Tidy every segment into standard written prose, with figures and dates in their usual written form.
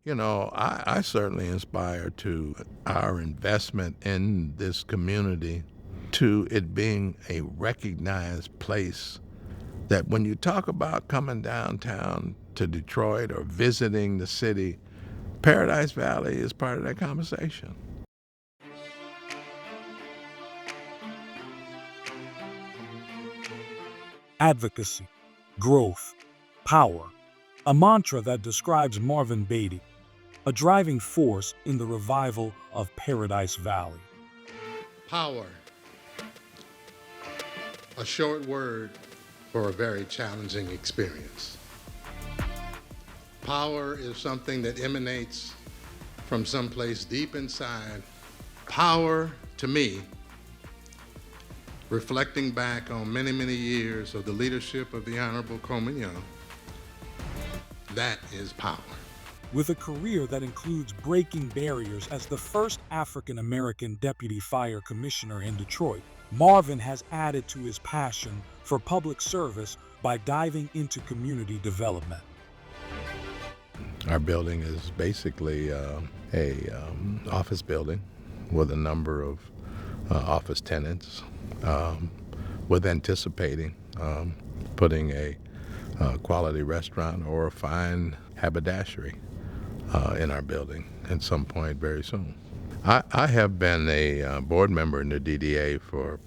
I certainly inspire to our investment in this community to it being a recognized place that when you talk about coming downtown to Detroit or visiting the city, Paradise Valley is part of that conversation. Advocacy, growth, power, a mantra that describes Marvin Beatty, a driving force in the revival of Paradise Valley. Power, a short word for a very challenging experience. Power is something that emanates from someplace deep inside. Power, to me, reflecting back on many, many years of the leadership of the Honorable Coleman Young, that is power. With a career that includes breaking barriers as the first African-American deputy fire commissioner in Detroit, Marvin has added to his passion for public service by diving into community development. Our building is basically a office building with a number of office tenants, with anticipating putting a quality restaurant or a fine haberdashery in our building at some point very soon. I have been a board member in the DDA for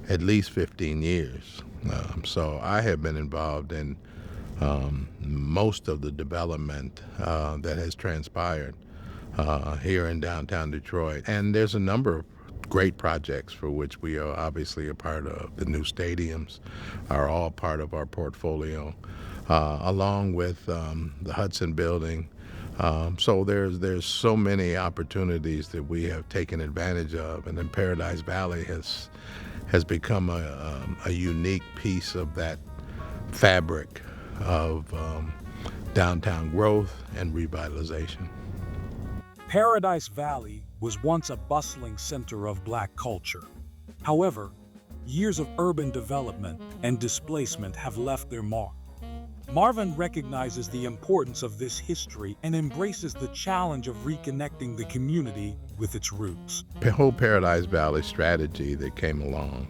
at least 15 years. So I have been involved in most of the development that has transpired here in downtown Detroit. And there's a number of great projects for which we are obviously a part of. The new stadiums are all part of our portfolio, along with the Hudson building. So there's so many opportunities that we have taken advantage of, and then Paradise Valley has become a unique piece of that fabric of downtown growth and revitalization. Paradise Valley was once a bustling center of Black culture. However, years of urban development and displacement have left their mark. Marvin recognizes the importance of this history and embraces the challenge of reconnecting the community with its roots. The whole Paradise Valley strategy that came along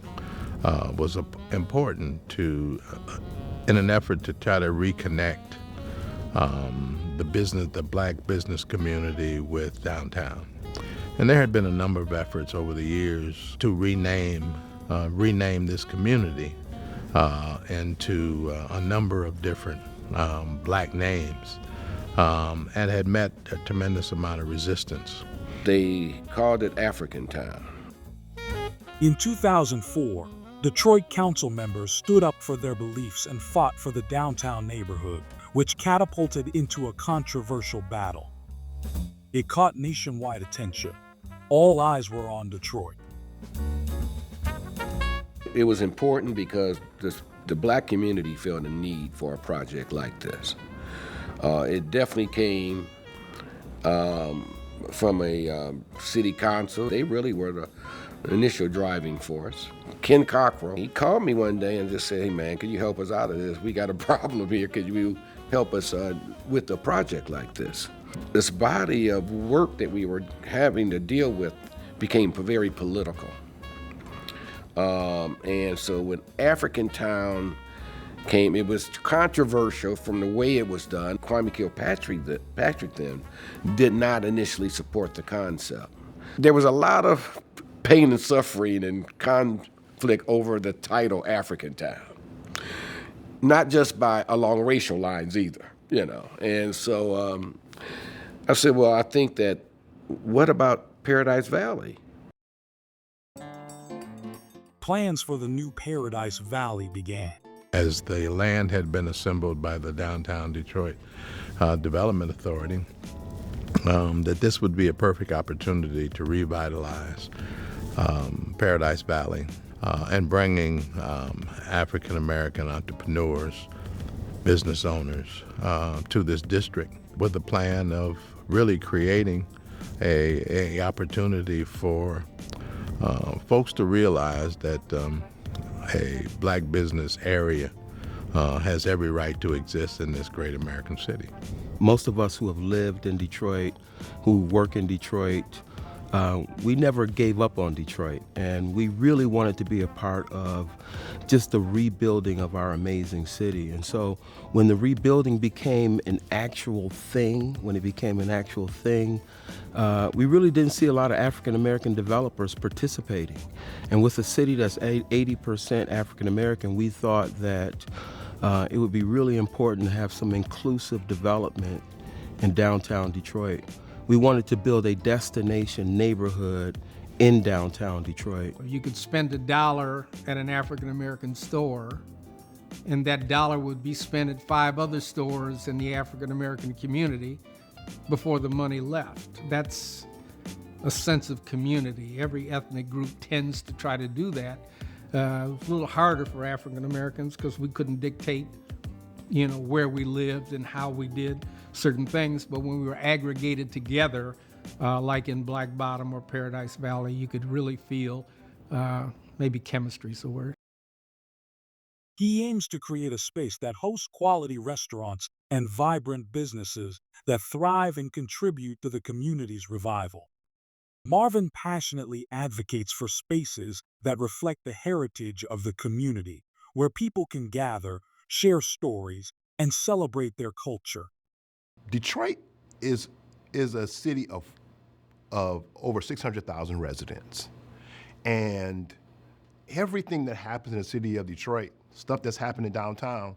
was important in an effort to try to reconnect the Black business community with downtown. And there had been a number of efforts over the years to rename this community into a number of different Black names, and had met a tremendous amount of resistance. They called it African Town. In 2004, Detroit council members stood up for their beliefs and fought for the downtown neighborhood, which catapulted into a controversial battle. It caught nationwide attention. All eyes were on Detroit. It was important because the Black community felt a need for a project like this. It definitely came from a city council. They really were the initial driving force. Ken Cockrell, he called me one day and just said, "Hey man, can you help us out of this? We got a problem here. Could you help us with a project like this?" This body of work that we were having to deal with became very political. And so when African Town came, it was controversial from the way it was done. Kwame Kilpatrick then did not initially support the concept. There was a lot of pain and suffering and conflict over the title African Town, not just along racial lines either, And so I said, well, I think that, what about Paradise Valley? Plans for the new Paradise Valley began. As the land had been assembled by the Downtown Detroit Development Authority, that this would be a perfect opportunity to revitalize Paradise Valley and bringing African-American entrepreneurs, business owners to this district with the plan of really creating a opportunity for folks to realize that a Black business area has every right to exist in this great American city. Most of us who have lived in Detroit, who work in Detroit, we never gave up on Detroit, and we really wanted to be a part of just the rebuilding of our amazing city. And so when the rebuilding became an actual thing, we really didn't see a lot of African American developers participating. And with a city that's 80% African American, we thought that it would be really important to have some inclusive development in downtown Detroit. We wanted to build a destination neighborhood in downtown Detroit. You could spend $1 at an African American store, and that dollar would be spent at 5 other stores in the African American community before the money left. That's a sense of community. Every ethnic group tends to try to do that. It was a little harder for African Americans because we couldn't dictate, where we lived and how we did certain things. But when we were aggregated together, like in Black Bottom or Paradise Valley, you could really feel, maybe chemistry's the word. He aims to create a space that hosts quality restaurants and vibrant businesses that thrive and contribute to the community's revival. Marvin passionately advocates for spaces that reflect the heritage of the community, where people can gather, share stories, and celebrate their culture. Detroit is a city of over 600,000 residents. And everything that happens in the city of Detroit, stuff that's happening downtown,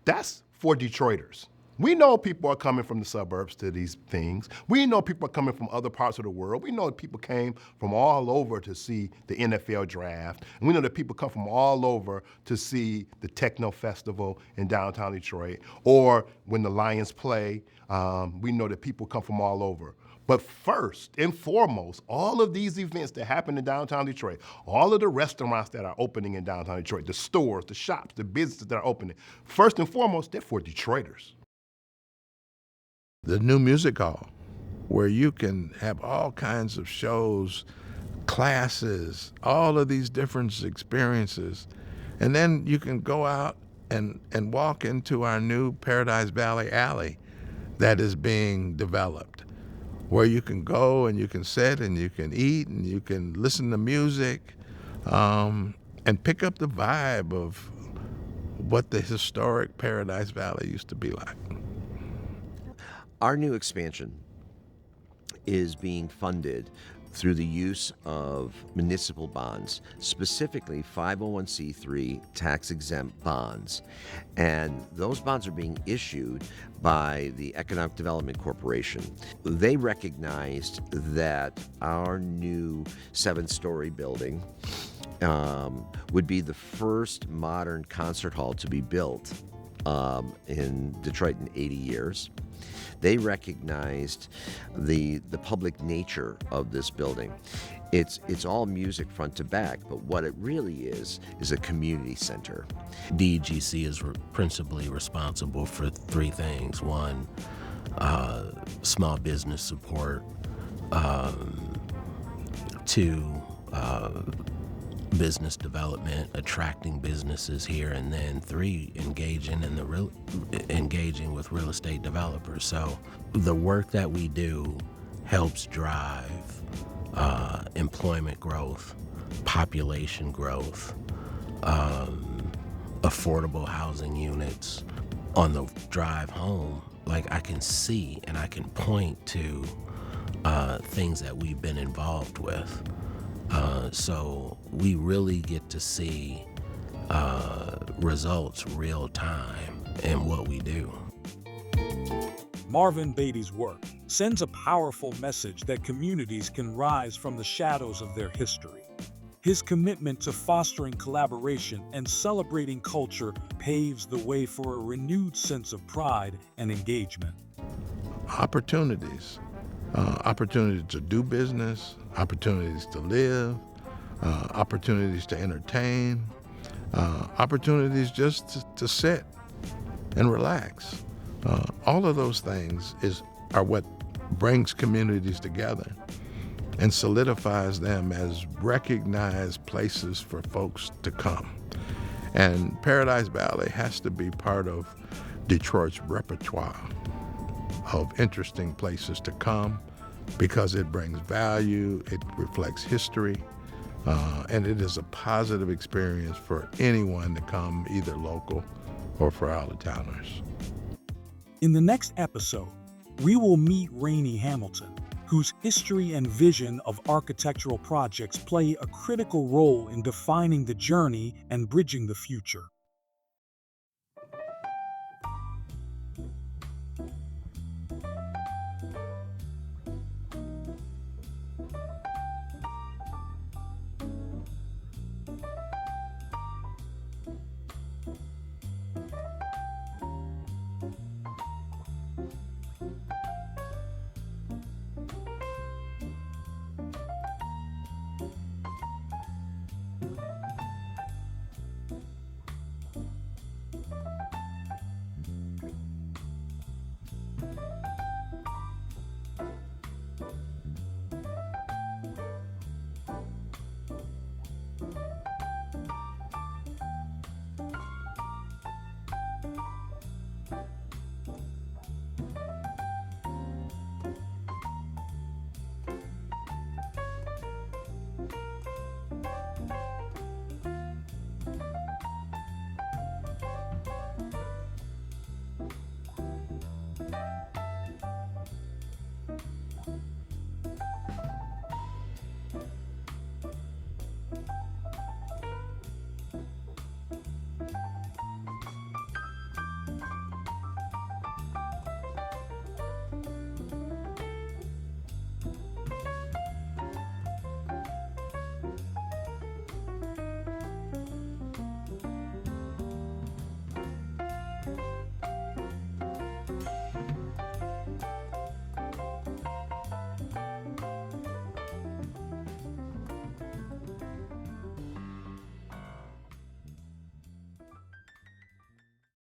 that's for Detroiters. We know people are coming from the suburbs to these things. We know people are coming from other parts of the world. We know that people came from all over to see the NFL draft. And we know that people come from all over to see the Techno Festival in downtown Detroit. Or when the Lions play, we know that people come from all over. But first and foremost, all of these events that happen in downtown Detroit, all of the restaurants that are opening in downtown Detroit, the stores, the shops, the businesses that are opening, first and foremost, they're for Detroiters. The new music hall, where you can have all kinds of shows, classes, all of these different experiences. And then you can go out and walk into our new Paradise Valley Alley that is being developed, where you can go and you can sit and you can eat and you can listen to music and pick up the vibe of what the historic Paradise Valley used to be like. Our new expansion is being funded through the use of municipal bonds, specifically 501c3 tax-exempt bonds. And those bonds are being issued by the Economic Development Corporation. They recognized that our new 7-story building would be the first modern concert hall to be built in Detroit in 80 years. They recognized the public nature of this building. It's all music front to back, but what it really is a community center. DEGC is principally responsible for 3 things. 1, small business support. 2, business development, attracting businesses here, and then 3, engaging with real estate developers. So the work that we do helps drive employment growth, population growth, affordable housing units. On the drive home, I can see and I can point to things that we've been involved with. So we really get to see results real time in what we do. Marvin Beatty's work sends a powerful message that communities can rise from the shadows of their history. His commitment to fostering collaboration and celebrating culture paves the way for a renewed sense of pride and engagement. Opportunities to do business, opportunities to live, opportunities to entertain, opportunities just to sit and relax. All of those things are what brings communities together and solidifies them as recognized places for folks to come. And Paradise Valley has to be part of Detroit's repertoire. of interesting places to come because it brings value, it reflects history, and it is a positive experience for anyone to come, either local or for out-of-towners. In the next episode, we will meet Rainey Hamilton, whose history and vision of architectural projects play a critical role in defining the journey and bridging the future.